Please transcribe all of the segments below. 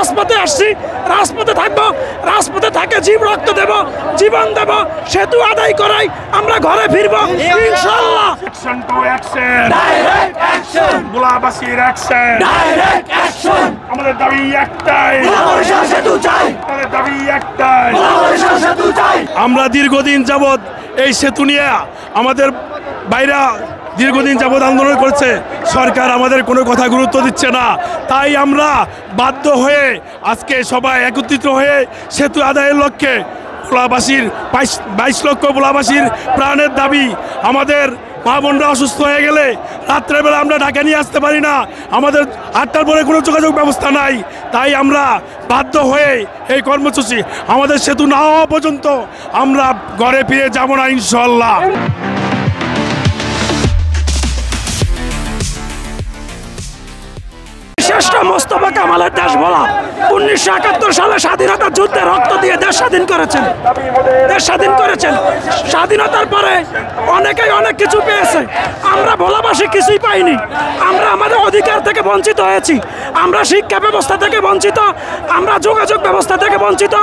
রাজপথে আসছি, রাজপথে থাকবো, রাজপথে থাকে রক্ত দেব, জীবন দেব, সেতু আদায় করাই আমরা ঘরে ফিরবো ইনশাআল্লাহ। Action to action, direct action, ভোলাবাসীর অ্যাকশন, ডাইরেক্ট অ্যাকশন। আমাদের দাবি একটাই, ভোলা-বরিশাল সেতু চাই। আমাদের দাবি একটাই, ভোলা-বরিশাল সেতু চাই। আমরা দীর্ঘদিন যাবৎ এই সেতু নিয়ে আমাদের বাইরা দীর্ঘদিন যাবৎ আন্দোলন করছে, সরকার আমাদের কোনো কথা গুরুত্ব দিচ্ছে না। তাই আমরা বাধ্য হয়ে আজকে সবাই একত্রিত হয়ে সেতু আদায়ের লক্ষ্যে ভোলাবাসীর 22 লক্ষ ভোলাবাসীর প্রাণের দাবি। আমাদের মা বোনরা অসুস্থ হয়ে গেলে রাত্রেবেলা আমরা ঢাকা নিয়ে আসতে পারি না, আমাদের 8টার পরে কোনো যোগাযোগ ব্যবস্থা নাই। তাই আমরা বাধ্য হয়ে এই কর্মসূচি, আমাদের সেতু না হওয়া পর্যন্ত আমরা ঘরে ফিরে যাব না ইনশাআল্লাহ। শ্রেষ্ঠ মোস্তফা কামালের দেশ বলা 1971 সালে স্বাধীনতার যুদ্ধে রক্ত দিয়ে দেশ স্বাধীন করেছেন, দেশ স্বাধীন করেছেন। স্বাধীনতার পরে অনেকেই অনেক কিছু পেয়েছে, আমরা ভোলাবাসী কিছুই পাইনি। আমরা আমাদের অধিকার থেকে বঞ্চিত হয়েছি, আমরা শিক্ষা ব্যবস্থা থেকে বঞ্চিত, আমরা যোগাযোগ ব্যবস্থা থেকে বঞ্চিত,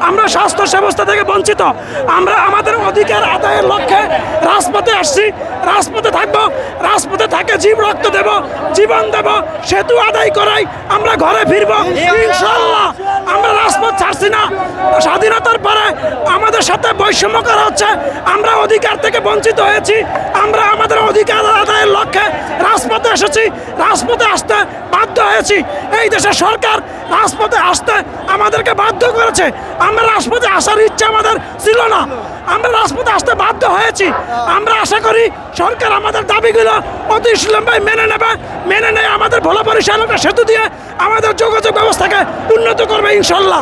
আমরা স্বাস্থ্য ব্যবস্থা থেকে বঞ্চিত। আমরা আমাদের অধিকার আদায়ের লক্ষ্যে রাজপথে আসছি, রাজপথে থাকবো, রাজপথে থাকে রক্ত দেব, জীবন দেব, সেতু আদায় করাই আমরা ঘরে ফিরবো ইনশাআল্লাহ। আমরা রাজপথ ছাড়ছি না। স্বাধীনতার পরে আমাদের সাথে বৈষম্য করা হচ্ছে, আমরা অধিকার থেকে বঞ্চিত হয়েছি, আমরা আমাদের অধিকার আদায়ের লক্ষ্যে রাজপথে এসেছি, রাজপথে আসতে বাধ্য হয়েছি। এই দেশের সরকার রাজপথে আসতে আমাদেরকে বাধ্য করেছে, আমরা রাজপথে আসার ইচ্ছা আমাদের ছিল না, আমরা রাজপথে আসতে বাধ্য হয়েছি। আমরা আশা করি সরকার আমাদের দাবিগুলো অতি বিলম্বে মেনে নেবে, মেনে নেয় আমাদের ভোলা-বরিশাল সেতু দিয়ে আমাদের যোগাযোগ ব্যবস্থাকে উন্নত করবে ইনশাআল্লাহ।